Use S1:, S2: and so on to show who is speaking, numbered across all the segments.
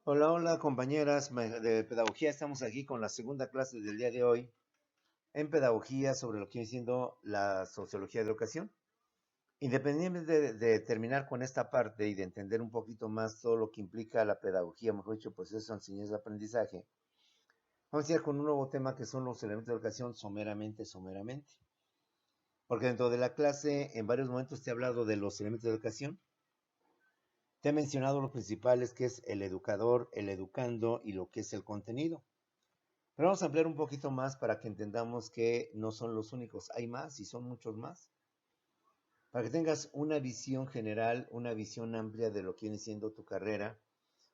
S1: Hola, hola compañeras de pedagogía. Estamos aquí con la segunda clase del día de hoy en pedagogía sobre lo que viene siendo la sociología de educación. Independientemente de terminar con esta parte y de entender un poquito más todo lo que implica la pedagogía, mejor dicho, pues eso enseñanza de aprendizaje, vamos a ir con un nuevo tema que son los elementos de educación someramente. Porque dentro de la clase en varios momentos te he hablado de los elementos de educación. Te he mencionado los principales que es el educador, el educando y lo que es el contenido. Pero vamos a ampliar un poquito más para que entendamos que no son los únicos, hay más y son muchos más. Para que tengas una visión general, una visión amplia de lo que viene siendo tu carrera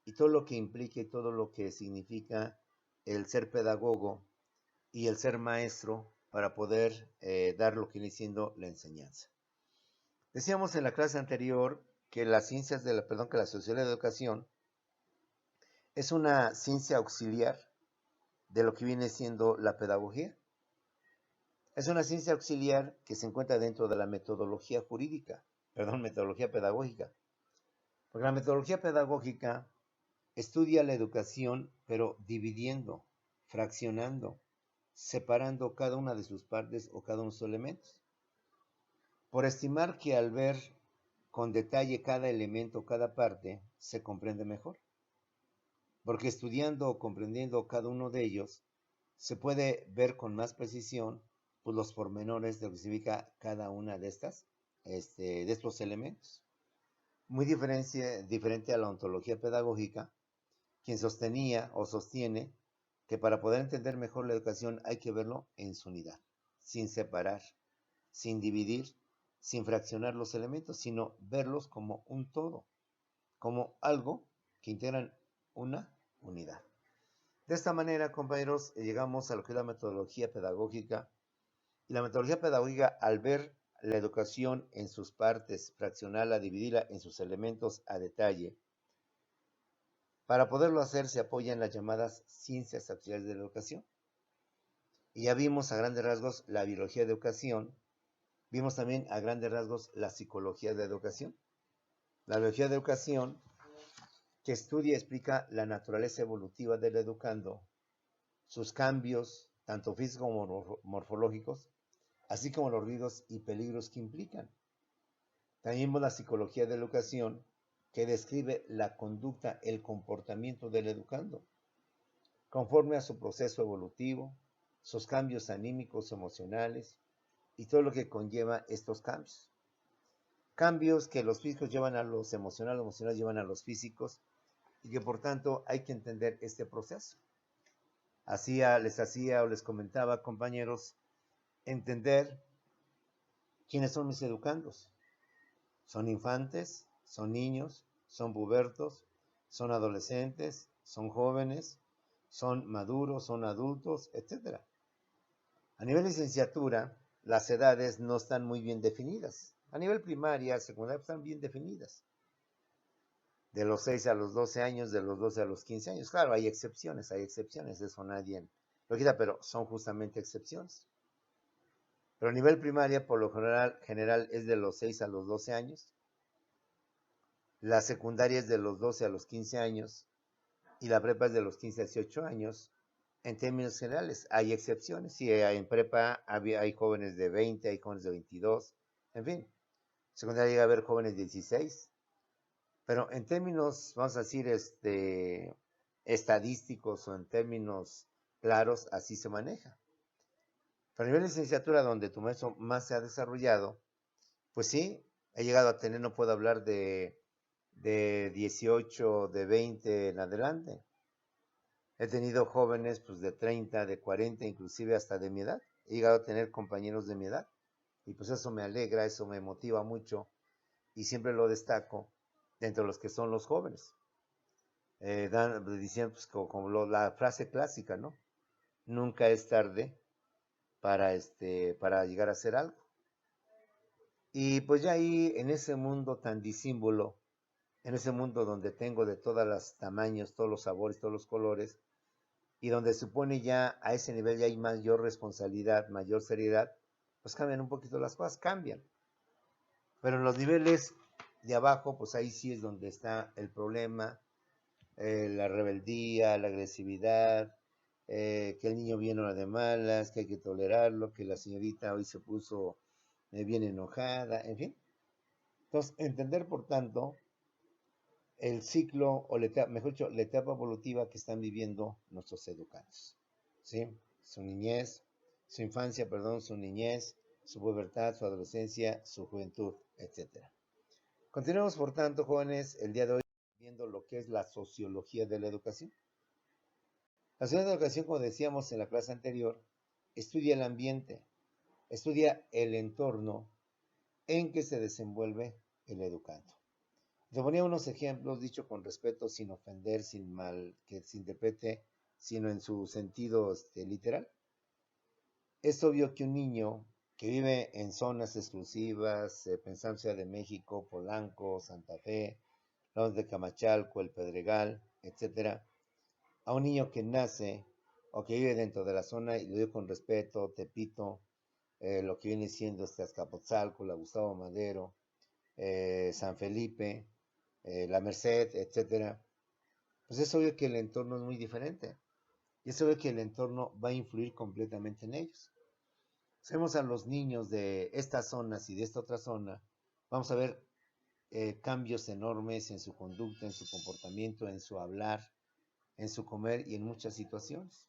S1: y todo lo que implica y todo lo que significa el ser pedagogo y el ser maestro para poder dar lo que viene siendo la enseñanza. Decíamos en la clase anterior que las ciencias de que la sociología de la educación es una ciencia auxiliar de lo que viene siendo la pedagogía. Es una ciencia auxiliar que se encuentra dentro de la metodología jurídica, metodología pedagógica. Porque la metodología pedagógica estudia la educación, pero dividiendo, fraccionando, separando cada una de sus partes o cada uno de sus elementos. Por estimar que al ver con detalle cada elemento, cada parte, se comprende mejor. Porque estudiando o comprendiendo cada uno de ellos, se puede ver con más precisión pues, los pormenores de lo que significa cada una de de estos elementos. Muy diferente a la ontología pedagógica, quien sostenía o sostiene que para poder entender mejor la educación hay que verlo en su unidad, sin separar, sin dividir, sin fraccionar los elementos, sino verlos como un todo, como algo que integran una unidad. De esta manera, compañeros, llegamos a lo que es la metodología pedagógica. Y la metodología pedagógica, al ver la educación en sus partes, fraccionarla, dividirla en sus elementos a detalle, para poderlo hacer se apoya en las llamadas ciencias auxiliares de la educación. Y ya vimos a grandes rasgos la biología de educación, vimos también a grandes rasgos la psicología de educación. La biología de educación, que estudia y explica la naturaleza evolutiva del educando, sus cambios, tanto físicos como morfológicos, así como los riesgos y peligros que implican. También vemos la psicología de la educación, que describe la conducta, el comportamiento del educando, conforme a su proceso evolutivo, sus cambios anímicos, emocionales y todo lo que conlleva estos cambios. Cambios que los físicos llevan a los emocionales llevan a los físicos y que por tanto hay que entender este proceso. Les hacía o les comentaba, compañeros, entender quiénes son mis educandos. Son infantes, son niños, son pubertos, son adolescentes, son jóvenes, son maduros, son adultos, etc. A nivel licenciatura, las edades no están muy bien definidas. A nivel primaria, secundaria, están bien definidas. De los 6 a los 12 años, de los 12 a los 15 años. Claro, hay excepciones, eso nadie lo quita, pero son justamente excepciones. Pero a nivel primaria, por lo general es de los 6 a los 12 años. La secundaria es de los 12 a los 15 años y la prepa es de los 15 a 18 años. En términos generales, hay excepciones. Sí, en prepa hay jóvenes de 20, hay jóvenes de 22, en fin. Secundaria llega a haber jóvenes de 16. Pero en términos, vamos a decir, estadísticos o en términos claros, así se maneja. Pero a nivel de licenciatura, donde tu maestro más se ha desarrollado, pues sí, he llegado a tener, no puedo hablar de 18, de 20 en adelante. He tenido jóvenes pues de 30, de 40, inclusive hasta de mi edad. He llegado a tener compañeros de mi edad. Y pues eso me alegra, eso me motiva mucho y siempre lo destaco dentro de los que son los jóvenes. Diciendo pues, como la frase clásica, ¿no? Nunca es tarde para llegar a hacer algo. Y pues ya ahí en ese mundo tan disímbolo, en ese mundo donde tengo de todos los tamaños, todos los sabores, todos los colores, y donde supone ya a ese nivel ya hay mayor responsabilidad, mayor seriedad, pues cambian un poquito las cosas, cambian. Pero en los niveles de abajo, pues ahí sí es donde está el problema, la rebeldía, la agresividad, que el niño viene a de malas, que hay que tolerarlo, que la señorita hoy se puso bien enojada, en fin. Entonces, entender, por tanto, el ciclo, o mejor dicho, la etapa evolutiva que están viviendo nuestros educandos. ¿Sí? Su niñez, su infancia, perdón, su niñez, su pubertad, su adolescencia, su juventud, etcétera. Continuamos, por tanto, jóvenes, el día de hoy viendo lo que es la sociología de la educación. La sociología de la educación, como decíamos en la clase anterior, estudia el ambiente, estudia el entorno en que se desenvuelve el educando. Te ponía unos ejemplos, dicho con respeto, sin ofender, sin mal que se interprete, sino en su sentido literal. Es obvio que un niño que vive en zonas exclusivas, pensando en Ciudad de México, Polanco, Santa Fe, lados de Camachalco, El Pedregal, etcétera, a un niño que nace o que vive dentro de la zona, y lo digo con respeto, Tepito, lo que viene siendo Azcapotzalco, la Gustavo Madero, San Felipe, la Merced, etcétera, pues es obvio que el entorno es muy diferente. Y es obvio que el entorno va a influir completamente en ellos. Si vemos a los niños de estas zonas y de esta otra zona, vamos a ver cambios enormes en su conducta, en su comportamiento, en su hablar, en su comer y en muchas situaciones.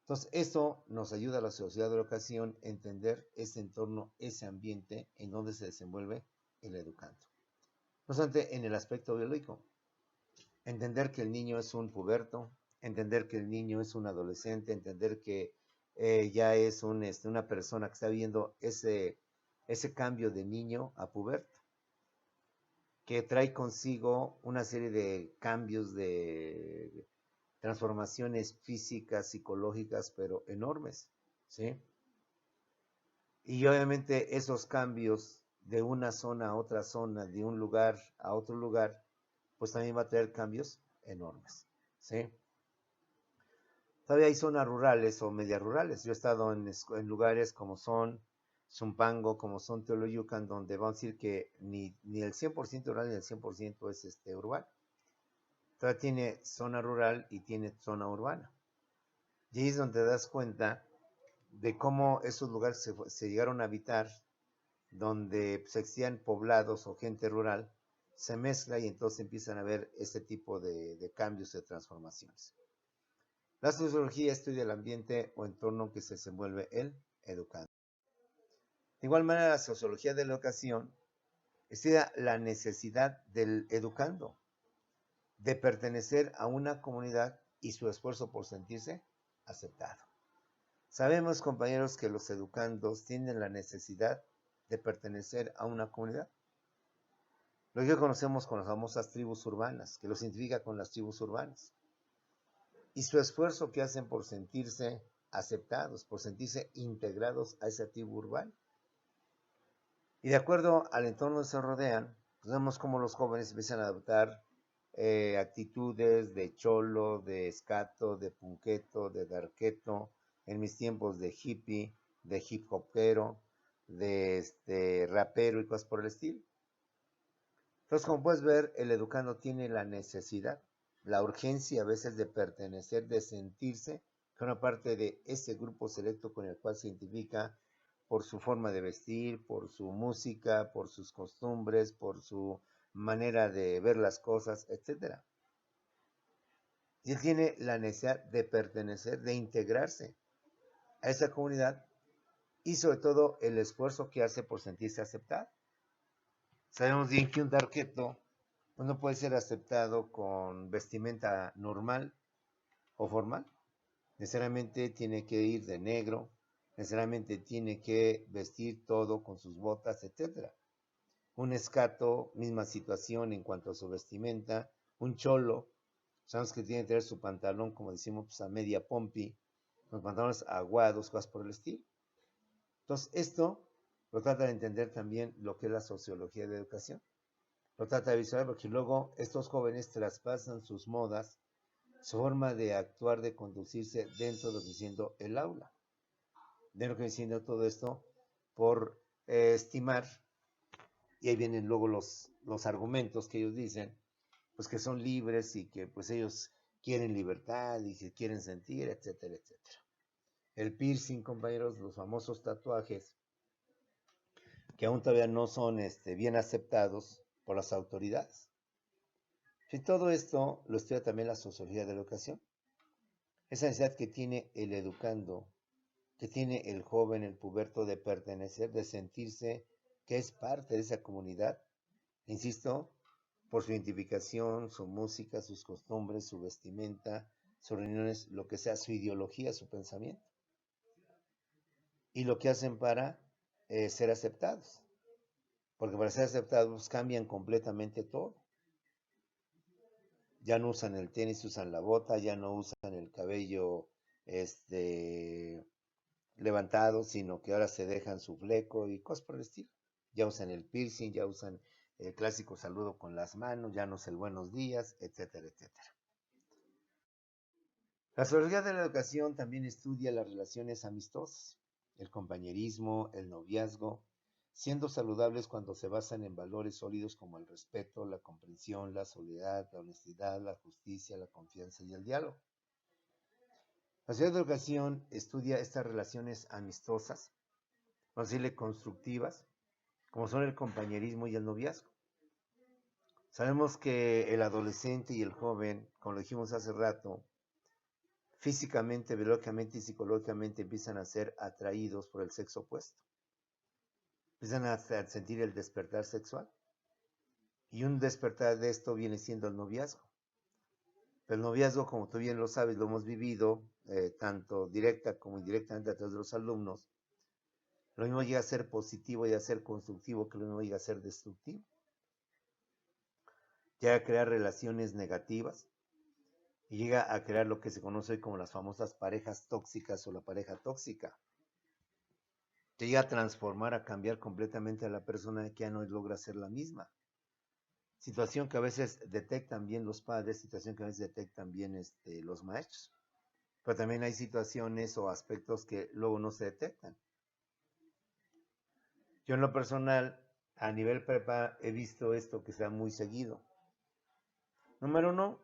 S1: Entonces, esto nos ayuda a la sociedad de la educación a entender ese entorno, ese ambiente en donde se desenvuelve el educando. No obstante, en el aspecto biológico, entender que el niño es un puberto, entender que el niño es un adolescente, entender que ya es una persona que está viendo ese cambio de niño a puberto, que trae consigo una serie de cambios, de transformaciones físicas, psicológicas, pero enormes, ¿sí? Y obviamente esos cambios de una zona a otra zona, de un lugar a otro lugar, pues también va a traer cambios enormes, ¿sí? Todavía hay zonas rurales o media rurales. Yo he estado en lugares como son Zumpango, como son Teoloyucan, donde vamos a decir que ni el 100% rural ni el 100% es urbano. Todavía tiene zona rural y tiene zona urbana. Y ahí es donde te das cuenta de cómo esos lugares se llegaron a habitar, donde pues, existían poblados o gente rural, se mezcla y entonces empiezan a ver este tipo de cambios, de transformaciones. La sociología estudia el ambiente o entorno en que se desenvuelve el educando. De igual manera, la sociología de la educación estudia la necesidad del educando de pertenecer a una comunidad y su esfuerzo por sentirse aceptado. Sabemos, compañeros, que los educandos tienen la necesidad de pertenecer a una comunidad. Lo que conocemos con las famosas tribus urbanas, que los identifica con las tribus urbanas. Y su esfuerzo que hacen por sentirse aceptados, por sentirse integrados a esa tribu urbana. Y de acuerdo al entorno que se rodean, pues vemos cómo los jóvenes empiezan a adoptar actitudes de cholo, de escato, de punqueto, de darqueto, en mis tiempos de hippie, de hip hopero, de rapero y cosas por el estilo. Entonces, como puedes ver, el educando tiene la necesidad, la urgencia a veces de pertenecer, de sentirse con una parte de ese grupo selecto con el cual se identifica por su forma de vestir, por su música, por sus costumbres, por su manera de ver las cosas, etc. Y él tiene la necesidad de pertenecer, de integrarse a esa comunidad y sobre todo el esfuerzo que hace por sentirse aceptado. Sabemos bien que un darqueto pues no puede ser aceptado con vestimenta normal o formal. Necesariamente tiene que ir de negro, necesariamente tiene que vestir todo con sus botas, etc. Un escato, misma situación en cuanto a su vestimenta. Un cholo, sabemos que tiene que tener su pantalón, como decimos, pues a media pompi, con pantalones aguados, cosas por el estilo. Entonces, esto lo trata de entender también lo que es la sociología de educación. Lo trata de visualizar porque luego estos jóvenes traspasan sus modas, su forma de actuar, de conducirse dentro de lo que viene siendo el aula. De lo que viene siendo todo esto por estimar, y ahí vienen luego los argumentos que ellos dicen, pues que son libres y que pues ellos quieren libertad y que quieren sentir, etcétera, etcétera. El piercing, compañeros, los famosos tatuajes, que aún todavía no son bien aceptados por las autoridades. Y todo esto lo estudia también la sociología de la educación. Esa necesidad que tiene el educando, que tiene el joven, el puberto, de pertenecer, de sentirse que es parte de esa comunidad, insisto, por su identificación, su música, sus costumbres, su vestimenta, sus reuniones, lo que sea, su ideología, su pensamiento. Y lo que hacen para ser aceptados. Porque para ser aceptados cambian completamente todo. Ya no usan el tenis, usan la bota, ya no usan el cabello levantado, sino que ahora se dejan su fleco y cosas por el estilo. Ya usan el piercing, ya usan el clásico saludo con las manos, ya no es el buenos días, etcétera, etcétera. La sociología de la educación también estudia las relaciones amistosas, el compañerismo, el noviazgo, siendo saludables cuando se basan en valores sólidos como el respeto, la comprensión, la solidaridad, la honestidad, la justicia, la confianza y el diálogo. La sociología de la educación estudia estas relaciones amistosas, vamos a decirle constructivas, como son el compañerismo y el noviazgo. Sabemos que el adolescente y el joven, como lo dijimos hace rato, físicamente, biológicamente y psicológicamente empiezan a ser atraídos por el sexo opuesto. Empiezan a sentir el despertar sexual. Y un despertar de esto viene siendo el noviazgo. El noviazgo, como tú bien lo sabes, lo hemos vivido, tanto directa como indirectamente a través de los alumnos. Lo mismo llega a ser positivo y a ser constructivo que lo mismo llega a ser destructivo. Llega a crear relaciones negativas y llega a crear lo que se conoce hoy como las famosas parejas tóxicas o la pareja tóxica. Que llega a transformar, a cambiar completamente a la persona que ya no logra ser la misma. Situación que a veces detectan bien los padres, situación que a veces detectan bien los maestros. Pero también hay situaciones o aspectos que luego no se detectan. Yo en lo personal, a nivel prepa, he visto esto que se da muy seguido. Número 1,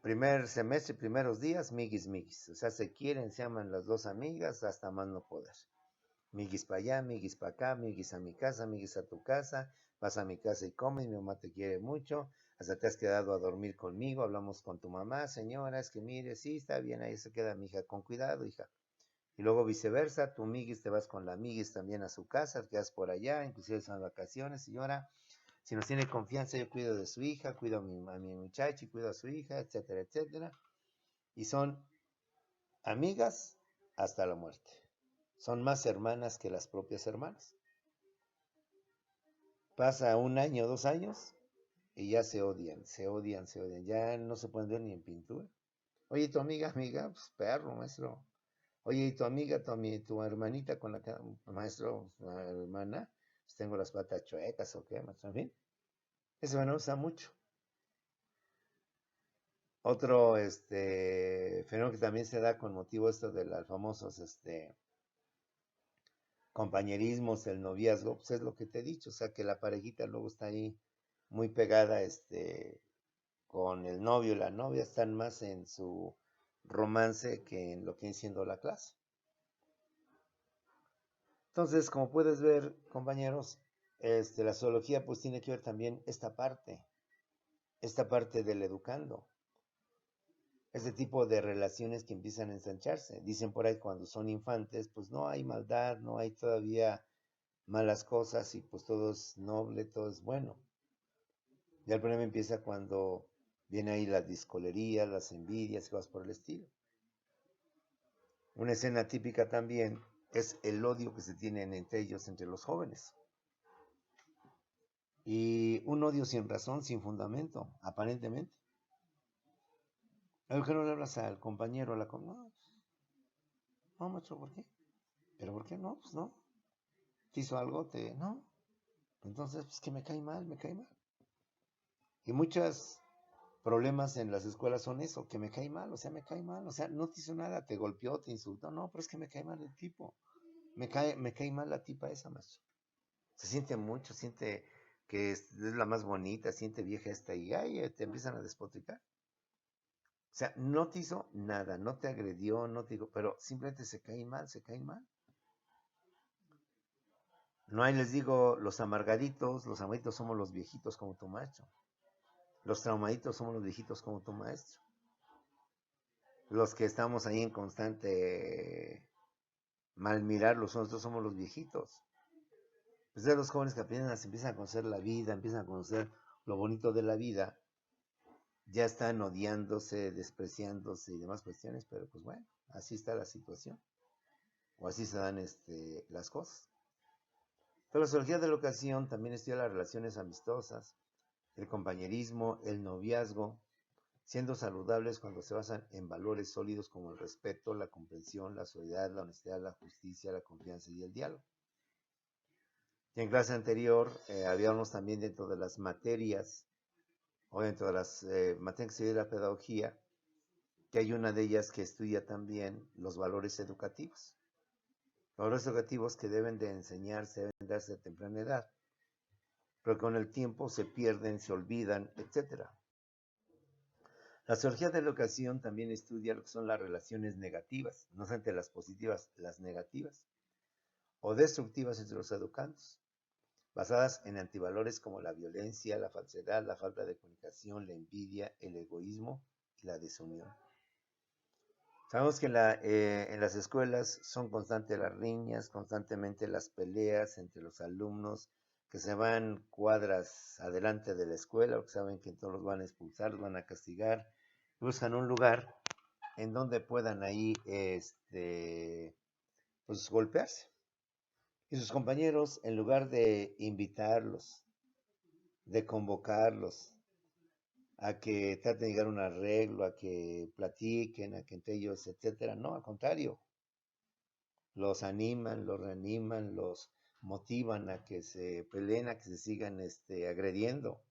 S1: primer semestre, primeros días, miguis. O sea, se quieren, se aman las dos amigas hasta más no poder. Miguis para allá, miguis para acá, miguis a mi casa, miguis a tu casa, vas a mi casa y comes, mi mamá te quiere mucho, hasta te has quedado a dormir conmigo, hablamos con tu mamá, señora, es que mire, sí, está bien, ahí se queda mi hija, con cuidado, hija. Y luego viceversa, tu miguis te vas con la miguis también a su casa, te quedas por allá, inclusive son vacaciones, señora, si nos tiene confianza, yo cuido de su hija, cuido a mi muchacho y cuido a su hija, etcétera, etcétera. Y son amigas hasta la muerte. Son más hermanas que las propias hermanas. Pasa 1 año, 2 años y ya se odian. Ya no se pueden ver ni en pintura. Oye, tu amiga, pues perro, maestro. Oye, y tu amiga, tu hermanita con la que, maestro, hermana, pues tengo las patas chuecas o qué, maestro, en fin. Eso me usa mucho. Otro fenómeno que también se da con motivo esto de los famosos compañerismos, el noviazgo, pues es lo que te he dicho, o sea que la parejita luego está ahí muy pegada con el novio y la novia, están más en su romance que en lo que viene siendo la clase. Entonces, como puedes ver, compañeros, la zoología pues tiene que ver también esta parte del educando, este tipo de relaciones que empiezan a ensancharse. Dicen por ahí cuando son infantes, pues no hay maldad, no hay todavía malas cosas y pues todo es noble, todo es bueno. Ya el problema empieza cuando viene ahí la discolería, las envidias y cosas por el estilo. Una escena típica también es el odio que se tienen entre ellos, entre los jóvenes. Y un odio sin razón, sin fundamento, aparentemente. ¿Por qué no le hablas al compañero, a la no, macho, ¿por qué? ¿Pero por qué no? Pues no. ¿Te hizo algo? No. Entonces, pues que me cae mal. Y muchos problemas en las escuelas son eso, que me cae mal, no te hizo nada, te golpeó, te insultó, no, pero es que me cae mal el tipo, me cae mal la tipa esa, maestro. Se siente mucho, siente que es la más bonita, siente vieja esta y ay, te empiezan a despotricar. O sea, no te hizo nada, no te agredió, no te dijo, pero simplemente se caen mal, se caen mal. No hay, les digo, los amargaditos somos los viejitos como tu maestro. Los traumaditos somos los viejitos como tu maestro. Los que estamos ahí en constante mal mirar, nosotros somos los viejitos. Pues de los jóvenes que apenas empiezan a conocer la vida, empiezan a conocer lo bonito de la vida, ya están odiándose, despreciándose y demás cuestiones, pero pues bueno, así está la situación, o así se dan las cosas. Pero la sociología de la ocasión también estudia las relaciones amistosas, el compañerismo, el noviazgo, siendo saludables cuando se basan en valores sólidos como el respeto, la comprensión, la solidaridad, la honestidad, la justicia, la confianza y el diálogo. Y en clase anterior habíamos también dentro de las materias, o dentro de las materias que se de la pedagogía, que hay una de ellas que estudia también los valores educativos. Los valores educativos que deben de enseñarse, deben darse a temprana edad, pero con el tiempo se pierden, se olvidan, etc. La sociología de la educación también estudia lo que son las relaciones negativas, no solamente las positivas, las negativas, o destructivas entre los educandos, basadas en antivalores como la violencia, la falsedad, la falta de comunicación, la envidia, el egoísmo y la desunión. Sabemos que en las escuelas son constantes las riñas, constantemente las peleas entre los alumnos que se van cuadras adelante de la escuela, porque saben que todos los van a expulsar, los van a castigar, buscan un lugar en donde puedan ahí pues golpearse. Y sus compañeros, en lugar de invitarlos, de convocarlos, a que traten de llegar a un arreglo, a que platiquen, a que entre ellos, etcétera. No, al contrario, los animan, los reaniman, los motivan a que se peleen, a que se sigan agrediendo.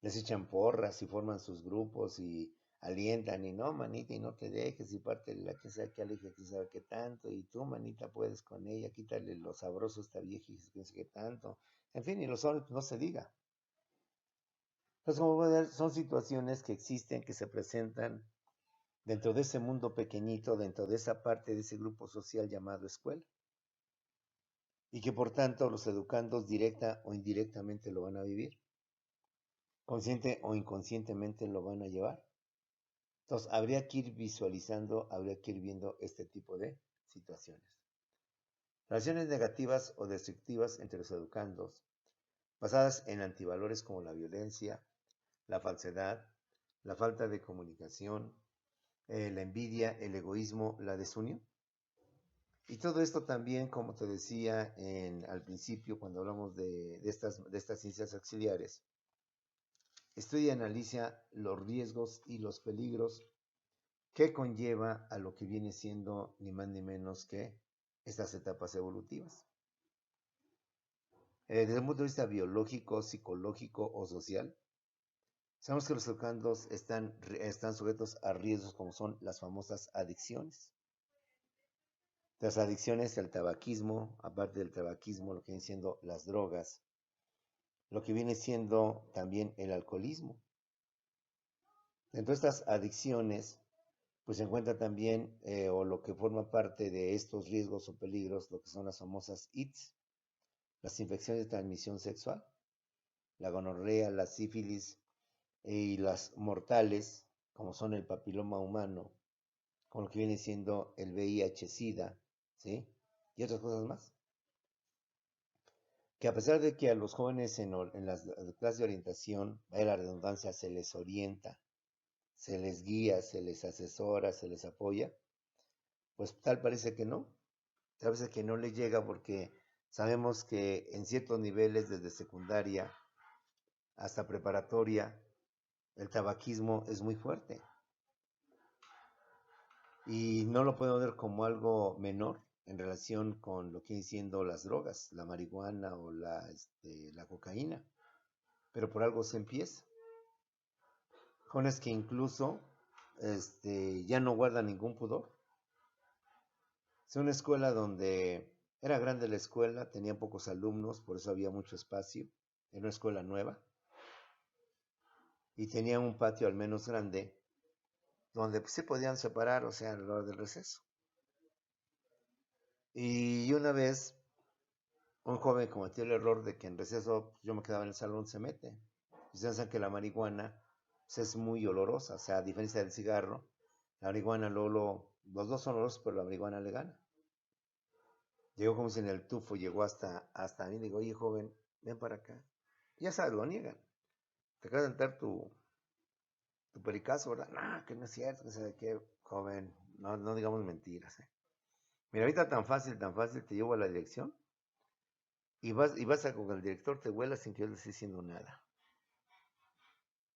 S1: Les echan porras y forman sus grupos y alientan y no, manita, y no te dejes y parte la que sea que aleje, que sabe qué tanto, y tú, manita, puedes con ella, quítale lo sabroso a esta vieja y que sé qué tanto. En fin, y los hombres no se diga. Entonces, como pueden ver, son situaciones que existen, que se presentan dentro de ese mundo pequeñito, dentro de esa parte de ese grupo social llamado escuela, y que por tanto los educandos directa o indirectamente lo van a vivir, consciente o inconscientemente lo van a llevar. Entonces, habría que ir visualizando, habría que ir viendo este tipo de situaciones. Relaciones negativas o destructivas entre los educandos, basadas en antivalores como la violencia, la falsedad, la falta de comunicación, la envidia, el egoísmo, la desunión. Y todo esto también, como te decía al principio, cuando hablamos de estas ciencias auxiliares, estudia y analiza los riesgos y los peligros que conlleva a lo que viene siendo ni más ni menos que estas etapas evolutivas. Desde un punto de vista biológico, psicológico o social, sabemos que los educandos están sujetos a riesgos como son las famosas adicciones. Las adicciones, el tabaquismo, aparte del tabaquismo, lo que vienen siendo las drogas, lo que viene siendo también el alcoholismo. Dentro de estas adicciones, pues se encuentra también, o lo que forma parte de estos riesgos o peligros, lo que son las famosas ITS, las infecciones de transmisión sexual, la gonorrea, la sífilis y las mortales, como son el papiloma humano, con lo que viene siendo el VIH-Sida, ¿sí? Y otras cosas más. Que a pesar de que a los jóvenes en las clases de orientación, vaya la redundancia, se les orienta, se les guía, se les asesora, se les apoya, pues tal parece que no, tal parece que no les llega porque sabemos que en ciertos niveles, desde secundaria hasta preparatoria, el tabaquismo es muy fuerte. Y no lo podemos ver como algo menor en relación con lo que vienen siendo las drogas, la marihuana o la cocaína. Pero por algo se empieza. Jóvenes que incluso ya no guardan ningún pudor. Es una escuela donde era grande la escuela, tenía pocos alumnos, por eso había mucho espacio. Era una escuela nueva y tenía un patio al menos grande donde pues, se podían separar, o sea, a la hora del receso. Y una vez un joven cometió el error de que en receso yo me quedaba en el salón, se mete. Y ustedes saben que la marihuana pues, es muy olorosa, o sea, a diferencia del cigarro, la marihuana los dos son olorosos, pero la marihuana le gana. Llegó como si en el tufo, llegó hasta mí, digo, oye joven, ven para acá. Y ya sabes, lo niegan. Te acabas de entrar tu pericazo, ¿verdad? No, que no es cierto, que sabe qué, joven, no digamos mentiras. Mira, ahorita tan fácil, te llevo a la dirección y vas a con el director, te vuelas sin que yo le esté diciendo nada.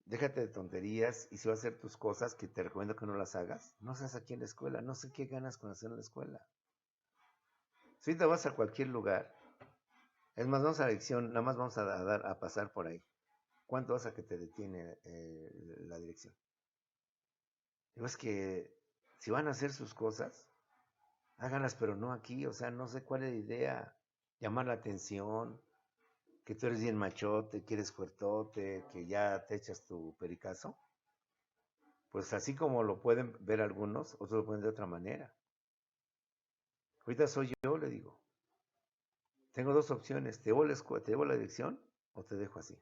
S1: Déjate de tonterías y si vas a hacer tus cosas, que te recomiendo que no las hagas, no seas aquí en la escuela, no sé qué ganas con hacer en la escuela. Si ahorita vas a cualquier lugar, es más, vamos a la dirección, nada más vamos a pasar por ahí. ¿Cuánto vas a que te detiene la dirección? Digo, es que si van a hacer sus cosas, háganlas, pero no aquí, o sea, no sé cuál es la idea, llamar la atención, que tú eres bien machote, que eres fuertote, que ya te echas tu pericazo. Pues así como lo pueden ver algunos, otros lo pueden de otra manera. Ahorita soy yo, le digo. Tengo dos opciones, te llevo a la dirección o te dejo así.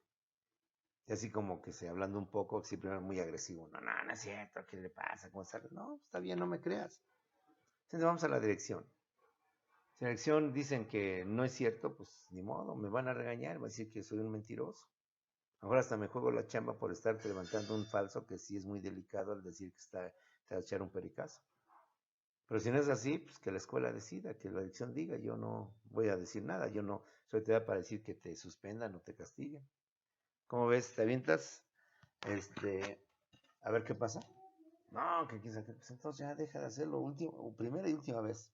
S1: Y así como que se hablando un poco, sí, primero muy agresivo. No es cierto, ¿qué le pasa? ¿Cómo está? No, está bien, no me creas. Entonces vamos a la dirección. Si en la dirección dicen que no es cierto, pues ni modo, me van a regañar, van a decir que soy un mentiroso. Ahora hasta me juego la chamba por estarte levantando un falso, que sí es muy delicado al decir que te va a echar un pericazo. Pero si no es así, pues que la escuela decida, que la dirección diga, yo no voy a decir nada, yo no soy autoridad para decir que te suspendan o te castiguen. ¿Cómo ves? ¿Te avientas? A ver qué pasa. No, que quién sabe, pues entonces ya deja de hacerlo primera y última vez.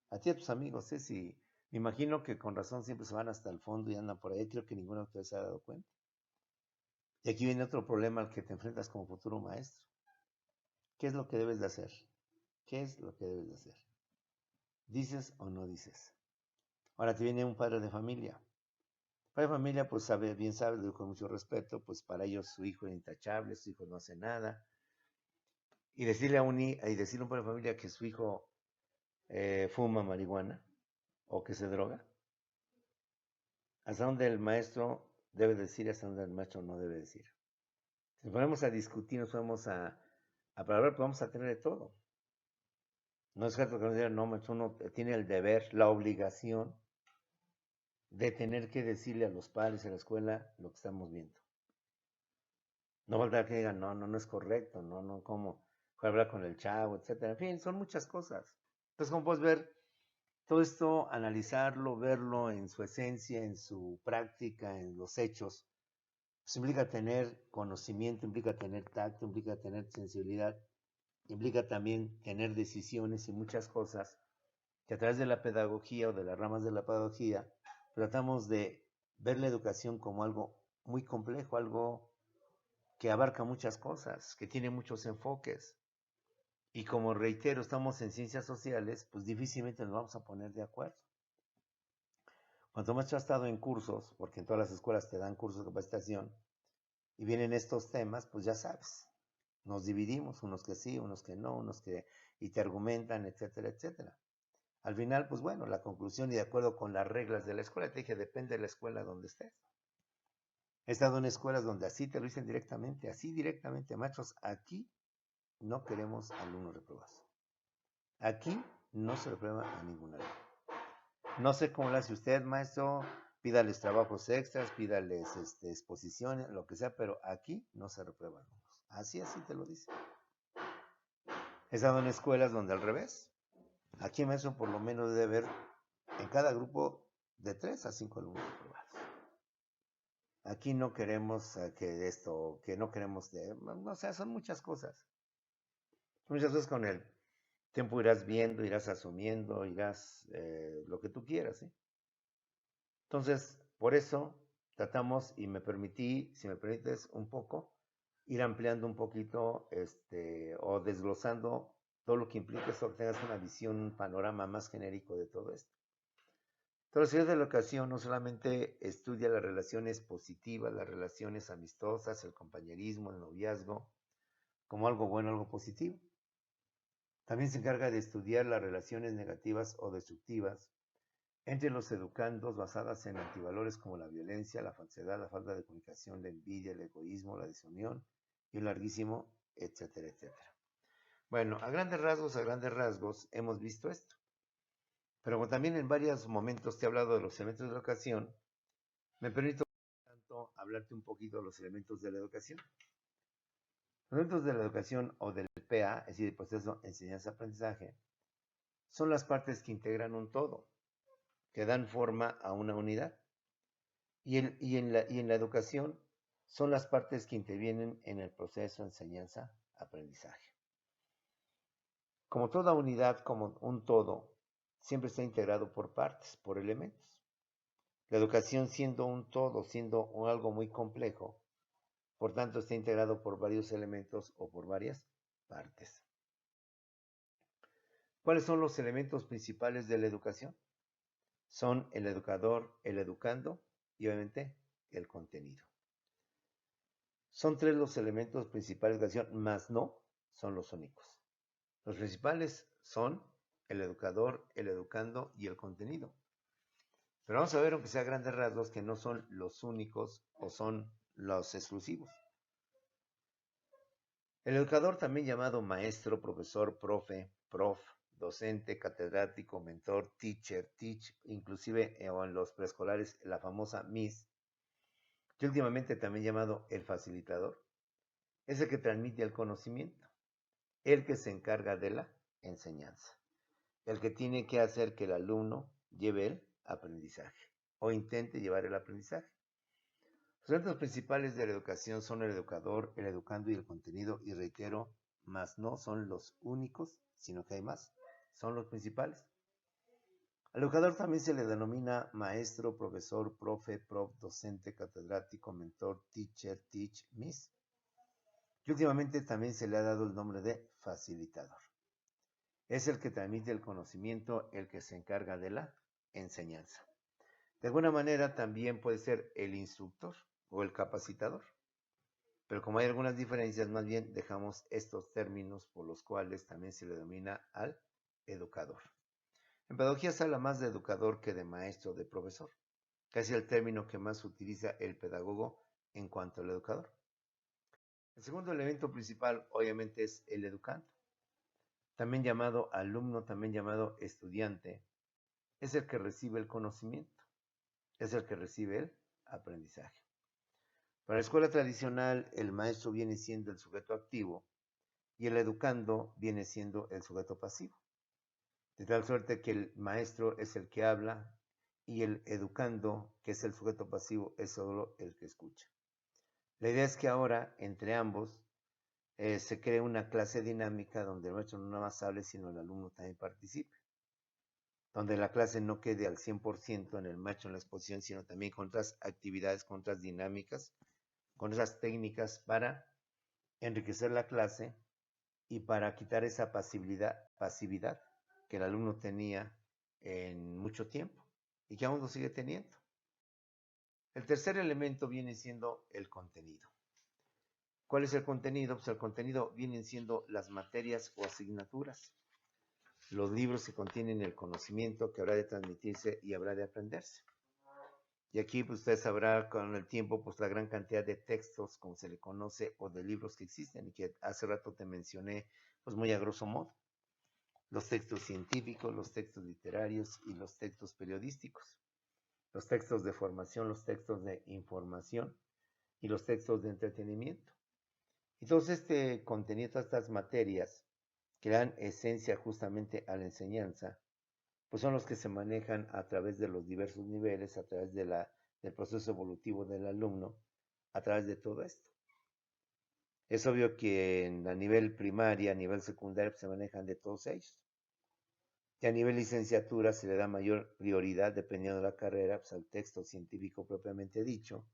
S1: A ti y a tus amigos, si me imagino que con razón siempre se van hasta el fondo y andan por ahí, creo que ninguno de ustedes se ha dado cuenta. Y aquí viene otro problema al que te enfrentas como futuro maestro. ¿Qué es lo que debes de hacer? ¿Qué es lo que debes de hacer? ¿Dices o no dices? Ahora te viene un padre de familia. Padre de familia, pues bien sabe, lo digo con mucho respeto, pues para ellos su hijo es intachable, su hijo no hace nada. Y decirle a un padre de familia que su hijo fuma marihuana o que se droga, hasta donde el maestro debe decir, hasta donde el maestro no debe decir. Si nos ponemos a discutir, nos ponemos a hablar, pues vamos a tener de todo. No es cierto que nos digan, no, maestro, uno tiene el deber, la obligación de tener que decirle a los padres de la escuela lo que estamos viendo. No falta que digan, no es correcto, no, cómo hablar con el chavo, etcétera. En fin, son muchas cosas. Entonces, como puedes ver, todo esto, analizarlo, verlo en su esencia, en su práctica, en los hechos, pues implica tener conocimiento, implica tener tacto, implica tener sensibilidad, implica también tener decisiones y muchas cosas que a través de la pedagogía o de las ramas de la pedagogía tratamos de ver la educación como algo muy complejo, algo que abarca muchas cosas, que tiene muchos enfoques. Y como reitero, estamos en ciencias sociales, pues difícilmente nos vamos a poner de acuerdo. Cuanto más has estado en cursos, porque en todas las escuelas te dan cursos de capacitación, y vienen estos temas, pues ya sabes, nos dividimos, unos que sí, unos que no, y te argumentan, etcétera, etcétera. Al final, pues bueno, la conclusión y de acuerdo con las reglas de la escuela, te dije, depende de la escuela donde estés. He estado en escuelas donde así te lo dicen directamente, así directamente, maestros, aquí no queremos alumnos reprobados. Aquí no se reprueba a ningún alumno. No sé cómo lo hace usted, maestro, pídales trabajos extras, pídales exposiciones, lo que sea, pero aquí no se reprueban alumnos. Así te lo dice. He estado en escuelas donde al revés. Aquí, maestro, por lo menos debe haber en cada grupo de 3 a 5 alumnos reprobados. Aquí no queremos que no queremos, son muchas cosas. Muchas veces con el tiempo irás viendo, irás asumiendo, irás lo que tú quieras. Entonces, por eso tratamos y si me permites un poco, ir ampliando un poquito o desglosando todo lo que implica esto, que tengas una visión, un panorama más genérico de todo esto. La sociología de la educación no solamente estudia las relaciones positivas, las relaciones amistosas, el compañerismo, el noviazgo, como algo bueno, algo positivo. También se encarga de estudiar las relaciones negativas o destructivas entre los educandos basadas en antivalores como la violencia, la falsedad, la falta de comunicación, la envidia, el egoísmo, la desunión y un larguísimo, etcétera, etcétera. Bueno, a grandes rasgos hemos visto esto. Pero como también en varios momentos te he hablado de los elementos de la educación, me permito tanto hablarte un poquito de los elementos de la educación. Los elementos de la educación o del PA, es decir, el proceso enseñanza-aprendizaje, son las partes que integran un todo, que dan forma a una unidad. Y en la educación son las partes que intervienen en el proceso enseñanza-aprendizaje. Como toda unidad, como un todo, siempre está integrado por partes, por elementos. La educación siendo un todo, siendo algo muy complejo, por tanto está integrado por varios elementos o por varias partes. ¿Cuáles son los elementos principales de la educación? Son el educador, el educando y obviamente el contenido. Son tres los elementos principales de la educación, más no son los únicos. Los principales son el educador, el educando y el contenido. Pero vamos a ver, aunque sea a grandes rasgos, que no son los únicos o son los exclusivos. El educador, también llamado maestro, profesor, profe, prof, docente, catedrático, mentor, teacher, teach, inclusive o en los preescolares la famosa Miss, que últimamente también llamado el facilitador, es el que transmite el conocimiento, el que se encarga de la enseñanza, el que tiene que hacer que el alumno lleve el aprendizaje o intente llevar el aprendizaje. Los elementos principales de la educación son el educador, el educando y el contenido, y reitero, más no son los únicos, sino que hay más, son los principales. Al educador también se le denomina maestro, profesor, profe, prof, docente, catedrático, mentor, teacher, teach, miss. Y últimamente también se le ha dado el nombre de facilitador. Es el que transmite el conocimiento, el que se encarga de la enseñanza. De alguna manera también puede ser el instructor o el capacitador. Pero como hay algunas diferencias, más bien dejamos estos términos por los cuales también se le denomina al educador. En pedagogía se habla más de educador que de maestro o de profesor. Casi el término que más utiliza el pedagogo en cuanto al educador. El segundo elemento principal, obviamente, es el educando. También llamado alumno, también llamado estudiante, es el que recibe el conocimiento, es el que recibe el aprendizaje. Para la escuela tradicional, el maestro viene siendo el sujeto activo y el educando viene siendo el sujeto pasivo. De tal suerte que el maestro es el que habla y el educando, que es el sujeto pasivo, es solo el que escucha. La idea es que ahora, entre ambos, se cree una clase dinámica donde el maestro no nada más hable, sino el alumno también participe. Donde la clase no quede al 100% en el maestro en la exposición, sino también con otras actividades, con otras dinámicas, con otras técnicas para enriquecer la clase y para quitar esa pasividad que el alumno tenía en mucho tiempo y que aún lo sigue teniendo. El tercer elemento viene siendo el contenido. ¿Cuál es el contenido? Pues el contenido vienen siendo las materias o asignaturas, los libros que contienen el conocimiento que habrá de transmitirse y habrá de aprenderse. Y aquí pues, usted sabrá con el tiempo pues la gran cantidad de textos, como se le conoce, o de libros que existen y que hace rato te mencioné pues muy a grosso modo. Los textos científicos, los textos literarios y los textos periodísticos. Los textos de formación, los textos de información y los textos de entretenimiento. Y todo este contenido, todas estas materias que dan esencia justamente a la enseñanza, pues son los que se manejan a través de los diversos niveles, a través del proceso evolutivo del alumno, a través de todo esto. Es obvio que a nivel primaria, a nivel secundario, pues se manejan de todos ellos. Y a nivel licenciatura se le da mayor prioridad, dependiendo de la carrera, pues al texto científico propiamente dicho,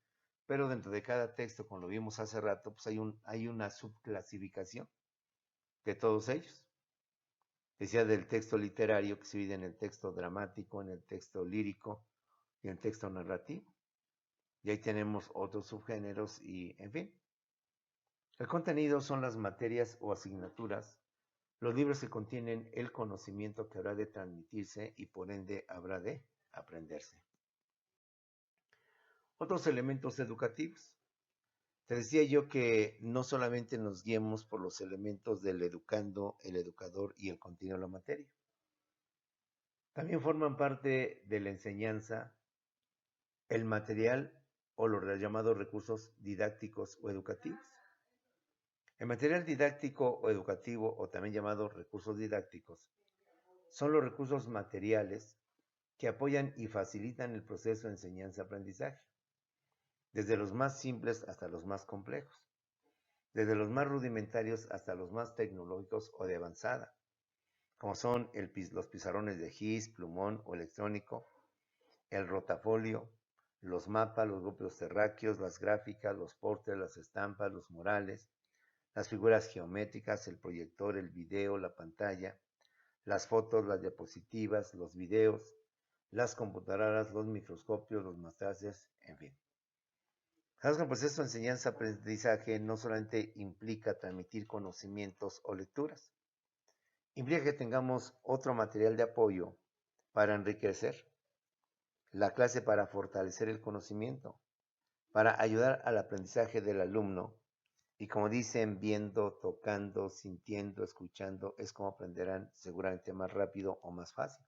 S1: pero dentro de cada texto, como lo vimos hace rato, pues hay una subclasificación de todos ellos. Decía del texto literario, que se divide en el texto dramático, en el texto lírico, y en texto narrativo. Y ahí tenemos otros subgéneros y, en fin. El contenido son las materias o asignaturas, los libros que contienen el conocimiento que habrá de transmitirse y por ende habrá de aprenderse. Otros elementos educativos. Te decía yo que no solamente nos guiemos por los elementos del educando, el educador y el contenido de la materia. También forman parte de la enseñanza el material o los llamados recursos didácticos o educativos. El material didáctico o educativo, o también llamado recursos didácticos, son los recursos materiales que apoyan y facilitan el proceso de enseñanza-aprendizaje, desde los más simples hasta los más complejos, desde los más rudimentarios hasta los más tecnológicos o de avanzada, como son los pizarrones de gis, plumón o electrónico, el rotafolio, los mapas, los grupos terráqueos, las gráficas, los pósters, las estampas, los murales, las figuras geométricas, el proyector, el video, la pantalla, las fotos, las diapositivas, los videos, las computadoras, los microscopios, los matraces, en fin. ¿Sabes que el proceso de enseñanza-aprendizaje no solamente implica transmitir conocimientos o lecturas? Implica que tengamos otro material de apoyo para enriquecer la clase, para fortalecer el conocimiento, para ayudar al aprendizaje del alumno. Y como dicen, viendo, tocando, sintiendo, escuchando, es como aprenderán seguramente más rápido o más fácil.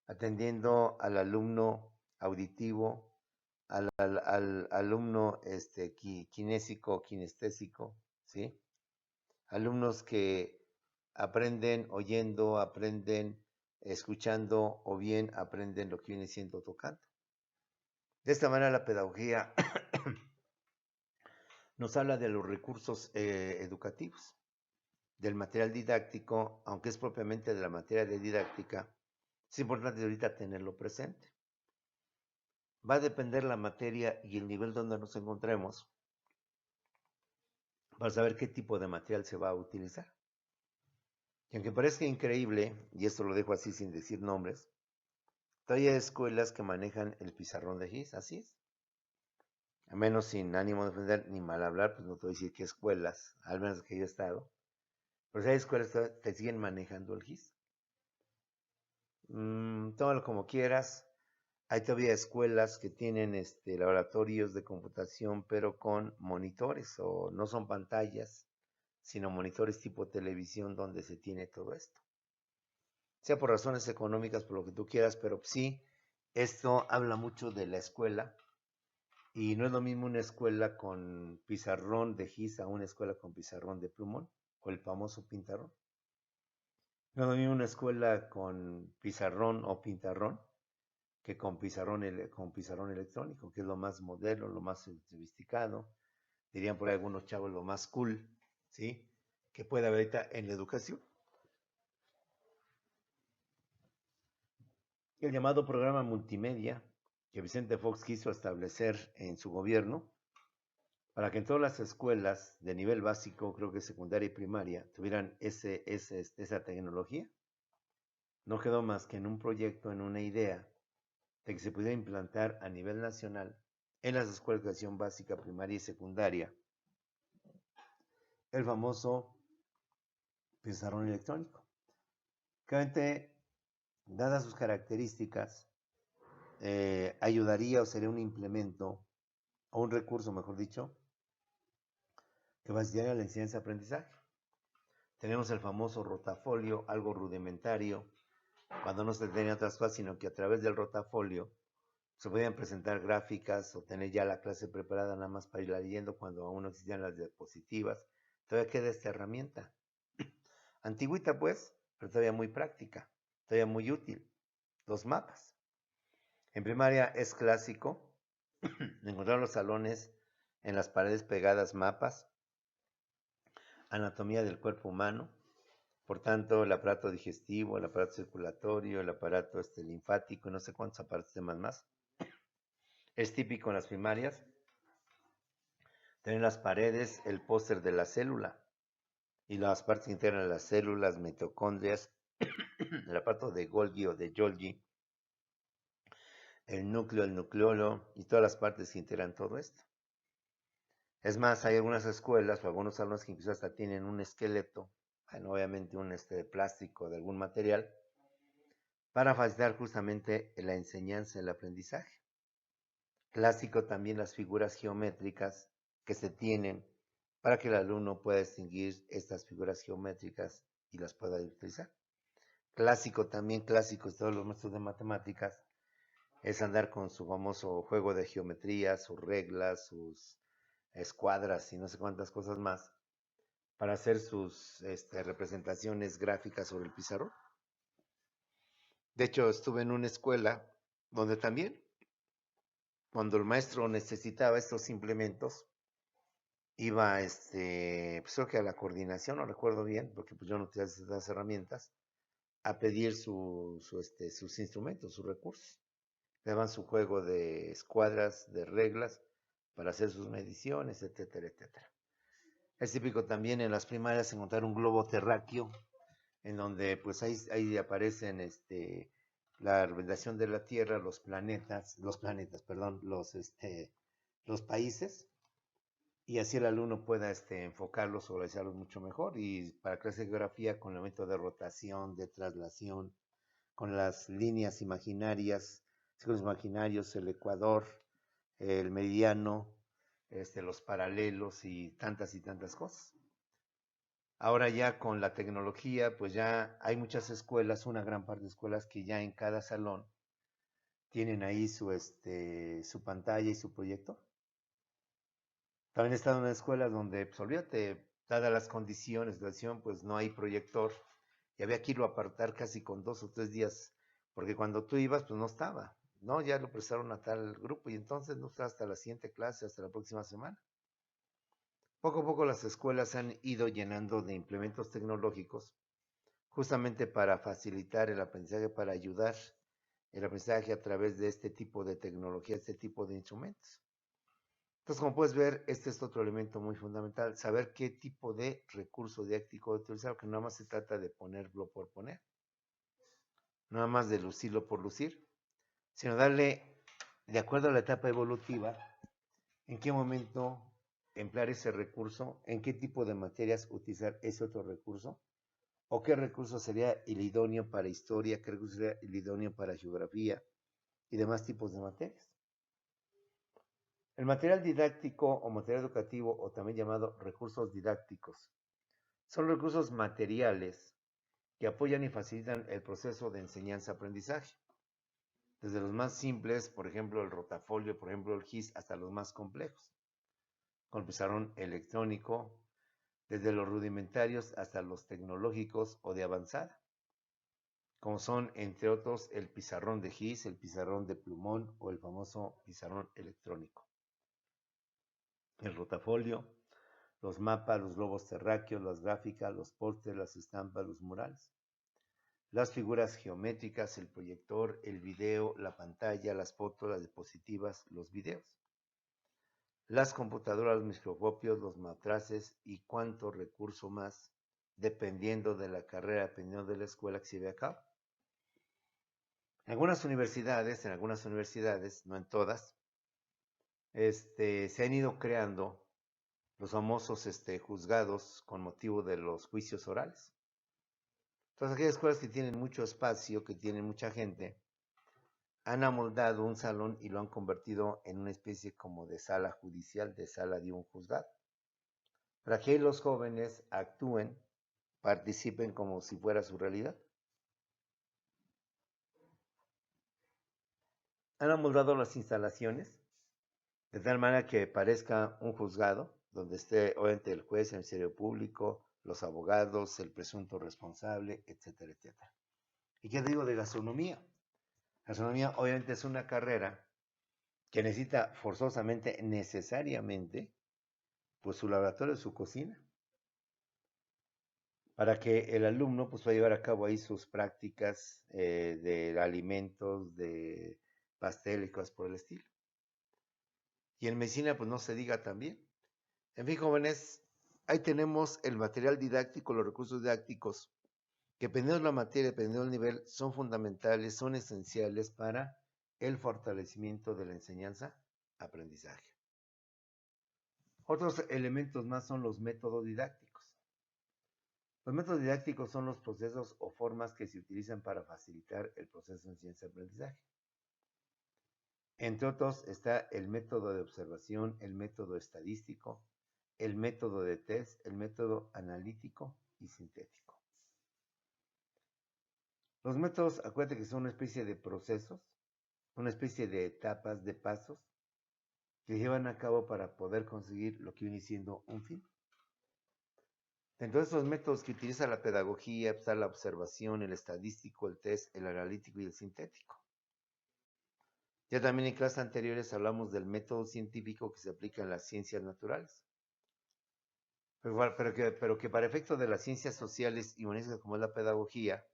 S1: Atendiendo al alumno auditivo, al alumno kinésico, kinestésico, ¿sí? Alumnos que aprenden oyendo, aprenden escuchando o bien aprenden lo que viene siendo tocando. De esta manera la pedagogía nos habla de los recursos educativos, del material didáctico, aunque es propiamente de la materia de didáctica, es importante ahorita tenerlo presente. Va a depender la materia y el nivel donde nos encontremos para saber qué tipo de material se va a utilizar. Y aunque parezca increíble, y esto lo dejo así sin decir nombres, todavía hay escuelas que manejan el pizarrón de gis, así es. A menos sin ánimo de ofender ni mal hablar, pues no te voy a decir qué escuelas, al menos que yo he estado, pero hay escuelas que siguen manejando el gis. Tómalo como quieras. Hay todavía escuelas que tienen laboratorios de computación, pero con monitores, o no son pantallas, sino monitores tipo televisión donde se tiene todo esto. Sea por razones económicas, por lo que tú quieras, pero sí, esto habla mucho de la escuela. Y no es lo mismo una escuela con pizarrón de gis a una escuela con pizarrón de plumón, o el famoso pintarrón. No es lo mismo una escuela con pizarrón o pintarrón que con pizarrón electrónico, que es lo más moderno, lo más sofisticado, dirían por ahí algunos chavos lo más cool, ¿sí? Que puede haber ahorita en la educación. El llamado programa multimedia que Vicente Fox quiso establecer en su gobierno para que en todas las escuelas de nivel básico, creo que secundaria y primaria, tuvieran esa tecnología, no quedó más que en un proyecto, en una idea de que se pudiera implantar a nivel nacional en las escuelas de educación básica, primaria y secundaria el famoso pizarrón electrónico. Claramente, dadas sus características, ayudaría o sería un implemento o un recurso, mejor dicho, que facilitaría la enseñanza-aprendizaje. Tenemos el famoso rotafolio, algo rudimentario, cuando no se tenía otras cosas, sino que a través del rotafolio se podían presentar gráficas o tener ya la clase preparada nada más para ir leyendo cuando aún no existían las diapositivas. Todavía queda esta herramienta. Antigüita pues, pero todavía muy práctica, todavía muy útil. Los mapas. En primaria es clásico encontrar en los salones, en las paredes pegadas mapas, anatomía del cuerpo humano, por tanto el aparato digestivo, el aparato circulatorio, el aparato linfático, no sé cuántos aparatos más. Es típico en las primarias tener en las paredes el póster de la célula y las partes internas de las células, mitocondrias, el aparato de Golgi o de Golgi, el núcleo, el nucleolo y todas las partes que integran todo esto. Es más, hay algunas escuelas o algunos salones que incluso hasta tienen un esqueleto, bueno, obviamente un plástico de algún material, para facilitar justamente la enseñanza, el aprendizaje. Clásico también las figuras geométricas que se tienen para que el alumno pueda distinguir estas figuras geométricas y las pueda utilizar. Clásico también, clásicos todos los maestros de matemáticas, es andar con su famoso juego de geometría, sus reglas, sus escuadras y no sé cuántas cosas más, para hacer sus representaciones gráficas sobre el pizarrón. De hecho, estuve en una escuela donde también, cuando el maestro necesitaba estos implementos, iba, pues creo que a la coordinación, no recuerdo bien, porque pues yo no tenía esas herramientas, a pedir sus instrumentos, sus recursos. Le daban su juego de escuadras, de reglas, para hacer sus mediciones, etcétera, etcétera. Es típico también en las primarias encontrar un globo terráqueo, en donde pues ahí aparecen la orbitación de la Tierra, los planetas, perdón, los países, y así el alumno pueda enfocarlos o realizarlos mucho mejor. Y para clase de geografía, con el método de rotación, de traslación, con las líneas imaginarias, círculos imaginarios, el ecuador, el meridiano, los paralelos y tantas cosas. Ahora ya con la tecnología, pues ya hay muchas escuelas, una gran parte de escuelas que ya en cada salón tienen ahí su pantalla y su proyector. También he estado en escuelas donde, pues olvídate, dadas las condiciones de situación, pues no hay proyector y había que irlo a apartar casi con 2 o 3 días, porque cuando tú ibas, pues no estaba, ¿no? Ya lo prestaron a tal grupo y entonces no está hasta la siguiente clase, hasta la próxima semana. Poco a poco las escuelas han ido llenando de implementos tecnológicos justamente para facilitar el aprendizaje, para ayudar el aprendizaje a través de este tipo de tecnología, este tipo de instrumentos. Entonces, como puedes ver, este es otro elemento muy fundamental, saber qué tipo de recurso didáctico utilizar, porque nada más se trata de ponerlo por poner, nada más de lucirlo por lucir, sino darle, de acuerdo a la etapa evolutiva, en qué momento emplear ese recurso, en qué tipo de materias utilizar ese otro recurso, o qué recurso sería el idóneo para historia, qué recurso sería el idóneo para geografía y demás tipos de materias. El material didáctico o material educativo, o también llamado recursos didácticos, son recursos materiales que apoyan y facilitan el proceso de enseñanza-aprendizaje. Desde los más simples, por ejemplo el rotafolio, por ejemplo el GIS, hasta los más complejos, con el pizarrón electrónico, desde los rudimentarios hasta los tecnológicos o de avanzada, como son, entre otros, el pizarrón de GIS, el pizarrón de plumón o el famoso pizarrón electrónico. El rotafolio, los mapas, los globos terráqueos, las gráficas, los pósters, las estampas, los murales. Las figuras geométricas, el proyector, el video, la pantalla, las fotos, las diapositivas, los videos. Las computadoras, los microscopios, los matraces y cuánto recurso más, dependiendo de la carrera, dependiendo de la escuela que se lleve a cabo. En algunas universidades, no en todas, se han ido creando los famosos juzgados con motivo de los juicios orales. Entonces, aquellas escuelas que tienen mucho espacio, que tienen mucha gente, han amoldado un salón y lo han convertido en una especie como de sala judicial, de sala de un juzgado, para que los jóvenes actúen, participen como si fuera su realidad. Han amoldado las instalaciones de tal manera que parezca un juzgado, donde esté obviamente el juez, el ministerio público, los abogados, el presunto responsable, etcétera, etcétera. ¿Y qué digo de gastronomía? Gastronomía obviamente es una carrera que necesita forzosamente, necesariamente, pues su laboratorio, su cocina, para que el alumno pues pueda llevar a cabo ahí sus prácticas de alimentos, de pasteles y cosas por el estilo. Y en medicina pues no se diga también. En fin, jóvenes, ahí tenemos el material didáctico, los recursos didácticos, que dependiendo de la materia, dependiendo del nivel, son fundamentales, son esenciales para el fortalecimiento de la enseñanza-aprendizaje. Otros elementos más son los métodos didácticos. Los métodos didácticos son los procesos o formas que se utilizan para facilitar el proceso de enseñanza-aprendizaje. Entre otros está el método de observación, el método estadístico, el método de test, el método analítico y sintético. Los métodos, acuérdate que son una especie de procesos, una especie de etapas, de pasos, que llevan a cabo para poder conseguir lo que viene siendo un fin. Dentro de esos métodos que utiliza la pedagogía está la observación, el estadístico, el test, el analítico y el sintético. Ya también en clases anteriores hablamos del método científico que se aplica en las ciencias naturales. Pero que para efectos de las ciencias sociales y humanísticas como es la pedagogía,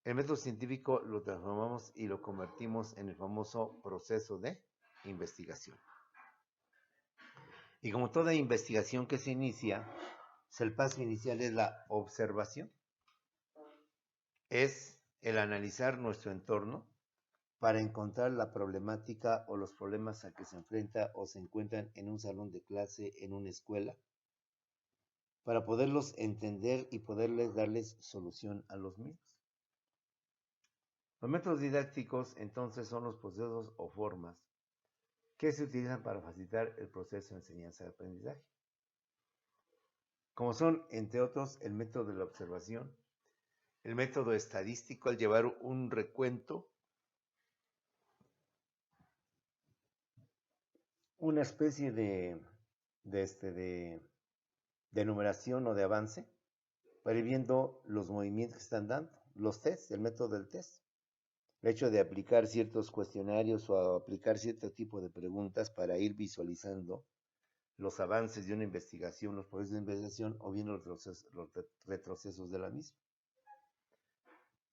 S1: el método científico lo transformamos y lo convertimos en el famoso proceso de investigación. Y como toda investigación que se inicia, el paso inicial es la observación. Es el analizar nuestro entorno para encontrar la problemática o los problemas a que se enfrenta o se encuentran en un salón de clase, en una escuela, para poderlos entender y poderles darles solución a los mismos. Los métodos didácticos entonces son los procesos o formas que se utilizan para facilitar el proceso de enseñanza-aprendizaje. Como son, entre otros, el método de la observación, el método estadístico al llevar un recuento, una especie de numeración o de avance para ir viendo los movimientos que están dando, los tests, el método del test. El hecho de aplicar ciertos cuestionarios o aplicar cierto tipo de preguntas para ir visualizando los avances de una investigación, los procesos de investigación o bien los retrocesos de la misma.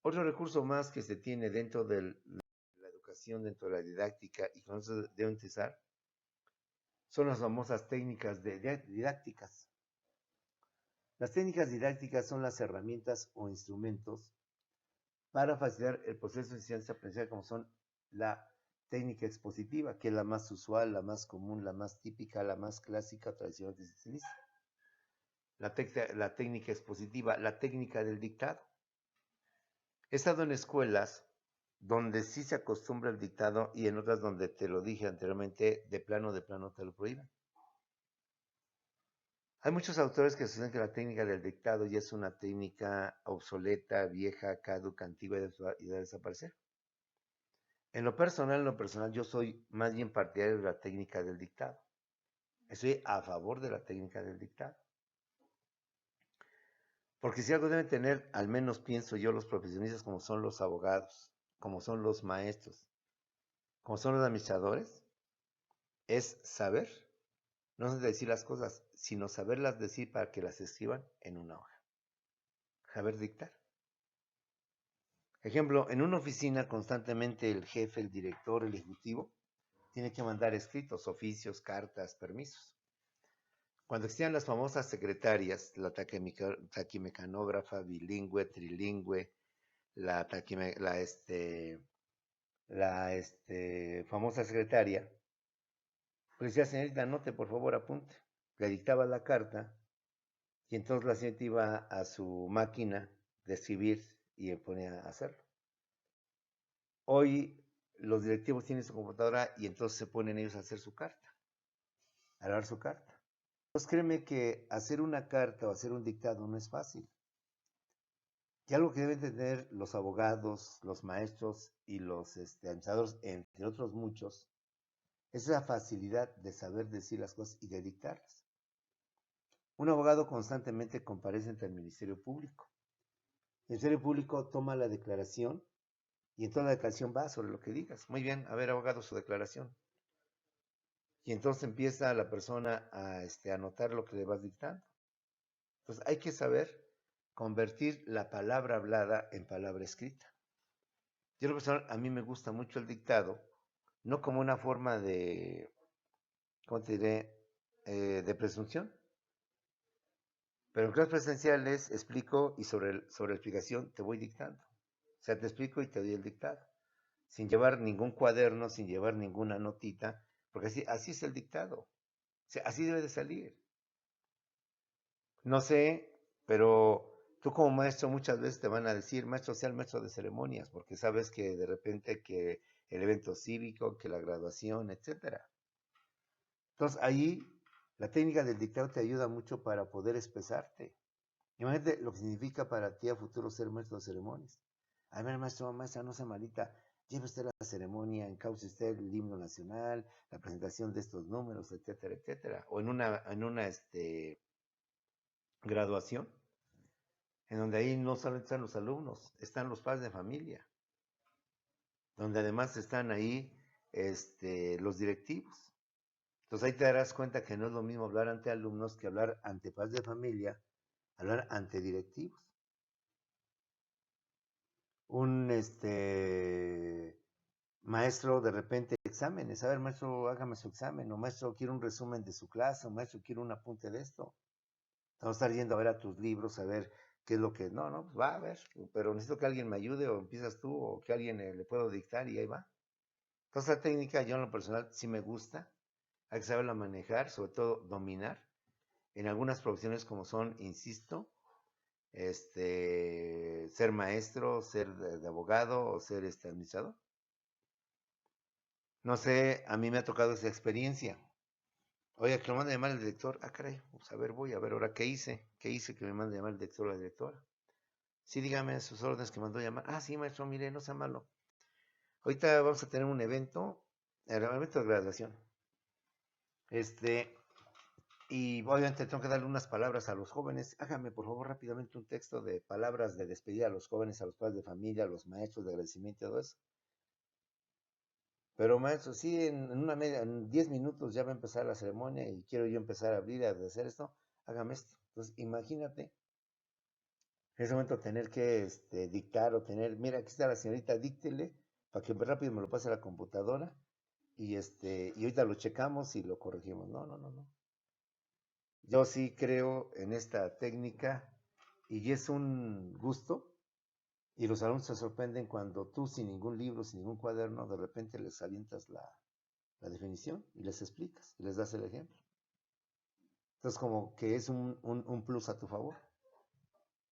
S1: Otro recurso más que se tiene dentro de la educación, dentro de la didáctica y con eso deben utilizar, son las famosas técnicas didácticas. Las técnicas didácticas son las herramientas o instrumentos para facilitar el proceso de enseñanza-aprendizaje, como son la técnica expositiva, que es la más usual, la más común, la más típica, la más clásica, tradicional que se utiliza. La técnica expositiva, la técnica del dictado. He estado en escuelas donde sí se acostumbra el dictado y en otras donde, te lo dije anteriormente, de plano te lo prohíben. Hay muchos autores que sostienen que la técnica del dictado ya es una técnica obsoleta, vieja, caduca, antigua y debe desaparecer. En lo personal, yo soy más bien partidario de la técnica del dictado. Estoy a favor de la técnica del dictado. Porque si algo deben tener, al menos pienso yo, los profesionistas como son los abogados, como son los maestros, como son los administradores, es saber, no es decir las cosas, sino saberlas decir para que las escriban en una hoja. Saber dictar. Ejemplo, en una oficina constantemente el jefe, el director, el ejecutivo, tiene que mandar escritos, oficios, cartas, permisos. Cuando existían las famosas secretarias, la taquimecanógrafa, bilingüe, trilingüe, la famosa secretaria, pues decía, señorita, anote, por favor, apunte. Le dictaba la carta y entonces la señorita iba a su máquina de escribir y ponía a hacerlo. Hoy los directivos tienen su computadora y entonces se ponen ellos a hacer su carta, a dar su carta. Pues créeme que hacer una carta o hacer un dictado no es fácil. Y algo que deben tener los abogados, los maestros y los administradores, entre otros muchos, es la facilidad de saber decir las cosas y de dictarlas. Un abogado constantemente comparece ante el Ministerio Público. El Ministerio Público toma la declaración y entonces la declaración va sobre lo que digas. Muy bien, a ver, abogado, su declaración. Y entonces empieza la persona a anotar lo que le vas dictando. Entonces hay que saber convertir la palabra hablada en palabra escrita. Yo, lo personal, a mí me gusta mucho el dictado, no como una forma de, ¿cómo te diré?, de presunción. Pero en clases presenciales explico y sobre la explicación te voy dictando. O sea, te explico y te doy el dictado. sin llevar ningún cuaderno, sin llevar ninguna notita, porque así es el dictado. O sea, así debe de salir. No sé, pero tú como maestro muchas veces te van a decir, maestro, sea el maestro de ceremonias, porque sabes que de repente que el evento cívico, que la graduación, etcétera. Entonces ahí la técnica del dictado te ayuda mucho para poder expresarte. Imagínate lo que significa para ti a futuro ser maestro de ceremonias. A ver, maestro, maestra, no sea malita, lleve usted la ceremonia, encauce usted el himno nacional, la presentación de estos números, etcétera, etcétera. O en una graduación, en donde ahí no solamente están los alumnos, están los padres de familia, donde además están ahí los directivos. Entonces ahí te darás cuenta que no es lo mismo hablar ante alumnos que hablar ante padres de familia, hablar ante directivos. Un maestro de repente exámenes, a ver maestro, hágame su examen, o maestro, quiero un resumen de su clase, o maestro, quiero un apunte de esto. Vamos a estar yendo a ver a tus libros, a ver qué es lo que, no, pues va a ver, pero necesito que alguien me ayude, o empiezas tú, o que alguien le puedo dictar, y ahí va. Entonces la técnica, yo en lo personal sí me gusta, hay que saberla manejar, sobre todo dominar, en algunas profesiones como son, insisto, ser maestro, ser de abogado, o ser administrador. No sé, a mí me ha tocado esa experiencia. Oye, que lo mande llamar el director. Ah, caray, pues a ver, voy a ver ahora qué hice. ¿Qué hice que me mande llamar el director o la directora? Sí, dígame sus órdenes que mandó llamar. Ah, sí, maestro, mire, no sea malo. Ahorita vamos a tener un evento, el evento de graduación. Y obviamente tengo que darle unas palabras a los jóvenes. Hágame, por favor, rápidamente un texto de palabras de despedida a los jóvenes, a los padres de familia, a los maestros, de agradecimiento y todo eso. Pero maestro, sí, en 10 minutos ya va a empezar la ceremonia y quiero yo empezar a abrir, a hacer esto, hágame esto. Entonces, imagínate, en ese momento tener que dictar o tener, mira, aquí está la señorita, díctele, para que rápido me lo pase a la computadora y ahorita lo checamos y lo corregimos. No, no, no, no. Yo sí creo en esta técnica y es un gusto. Y los alumnos se sorprenden cuando tú, sin ningún libro, sin ningún cuaderno, de repente les avientas la definición y les explicas y les das el ejemplo. Entonces, como que es un plus a tu favor,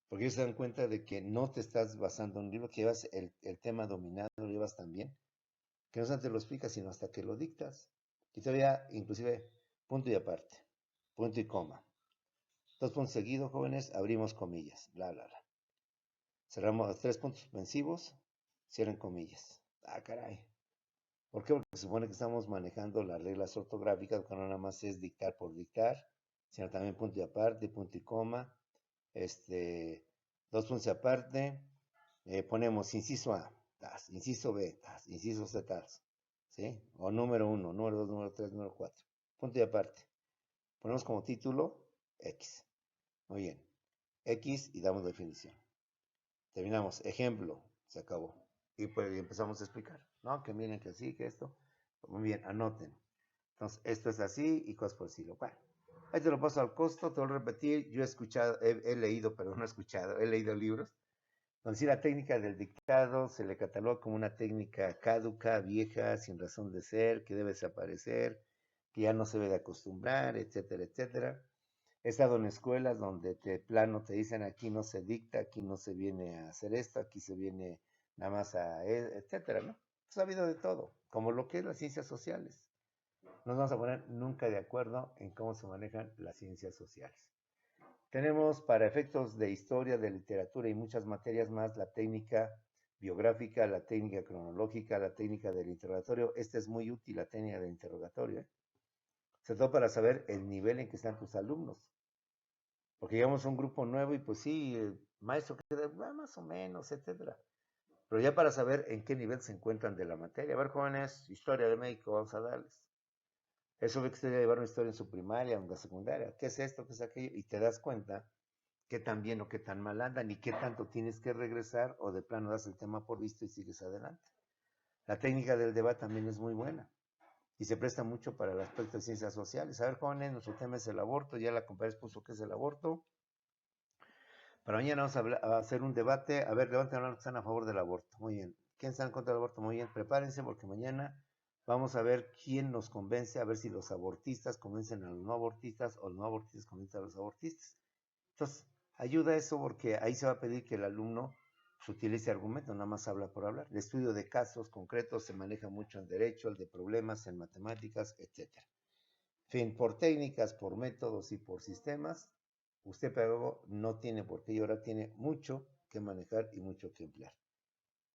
S1: porque ellos se dan cuenta de que no te estás basando en un libro, que llevas el tema dominado, lo llevas tan bien, que no solamente lo explicas, sino hasta que lo dictas. Y todavía, inclusive, punto y aparte, punto y coma. 2 puntos seguidos, jóvenes, abrimos comillas, bla, bla, bla. Cerramos 3 puntos suspensivos, cierren comillas. Ah, caray. ¿Por qué? Porque se supone que estamos manejando las reglas ortográficas, que no nada más es dictar por dictar, sino también punto y aparte, punto y coma, 2 puntos y aparte, ponemos inciso A, tas, inciso B, tas, inciso C, tas, ¿sí? O número 1, número 2, número 3, número 4, punto y aparte. Ponemos como título X. Muy bien. X y damos definición. Terminamos. Ejemplo. Se acabó. Y pues empezamos a explicar. No, que miren que sí, que esto. Muy bien, anoten. Entonces, esto es así y cosas por el estilo. Bueno, ahí te lo paso al costo, te voy a repetir. Yo he escuchado, he leído, perdón, no he escuchado, he leído libros donde sí la técnica del dictado se le cataloga como una técnica caduca, vieja, sin razón de ser, que debe desaparecer, que ya no se debe de acostumbrar, etcétera, etcétera. He estado en escuelas donde plano te dicen aquí no se dicta, aquí no se viene a hacer esto, aquí se viene nada más a, etcétera, ¿no? Pues ha habido de todo, como lo que es las ciencias sociales. No nos vamos a poner nunca de acuerdo en cómo se manejan las ciencias sociales. Tenemos para efectos de historia, de literatura y muchas materias más la técnica biográfica, la técnica cronológica, la técnica del interrogatorio. Esta es muy útil, la técnica del interrogatorio, ¿eh? Sobre todo para saber el nivel en que están tus alumnos. Porque llegamos a un grupo nuevo y pues sí, maestro, más o menos, etcétera. Pero ya para saber en qué nivel se encuentran de la materia. A ver, jóvenes, historia de México, vamos a darles. Eso ve que usted llevar una historia en su primaria, en la secundaria. ¿Qué es esto? ¿Qué es aquello? Y te das cuenta qué tan bien o qué tan mal andan y qué tanto tienes que regresar o de plano das el tema por visto y sigues adelante. La técnica del debate también es muy buena y se presta mucho para el aspecto de ciencias sociales. A ver, jóvenes, nuestro tema es el aborto. Ya la compañera expuso qué es el aborto. Para mañana vamos a hacer un debate. A ver, levanten la mano que están a favor del aborto. Muy bien. ¿Quién está en contra del aborto? Muy bien. Prepárense porque mañana vamos a ver quién nos convence, a ver si los abortistas convencen a los no abortistas o los no abortistas convencen a los abortistas. Entonces, ayuda eso porque ahí se va a pedir que el alumno utilice argumentos, nada más habla por hablar. El estudio de casos concretos se maneja mucho en derecho, el de problemas en matemáticas, etcétera. En fin, por técnicas, por métodos y por sistemas, usted, pedagogo, no tiene por qué llorar, tiene mucho que manejar y mucho que emplear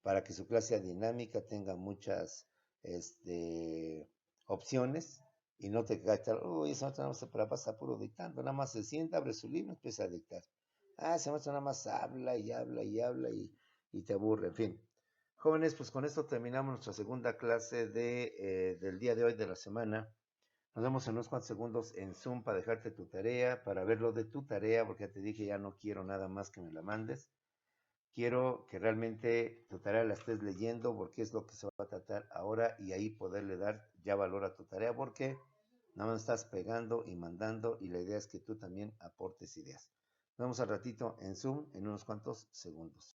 S1: para que su clase sea dinámica, tenga muchas opciones y no te caiga, uy, esa maestra nada más para pasar puro dictando, nada más se sienta, abre su libro y empieza a dictar. Ah, esa maestra nada más habla y habla y habla y te aburre, en fin. Jóvenes, pues con esto terminamos nuestra segunda clase del día de hoy de la semana. Nos vemos en unos cuantos segundos en Zoom para dejarte tu tarea, para ver lo de tu tarea, porque ya te dije, ya no quiero nada más que me la mandes. Quiero que realmente tu tarea la estés leyendo porque es lo que se va a tratar ahora y ahí poderle dar ya valor a tu tarea porque nada más estás pegando y mandando y la idea es que tú también aportes ideas. Nos vemos al ratito en Zoom en unos cuantos segundos.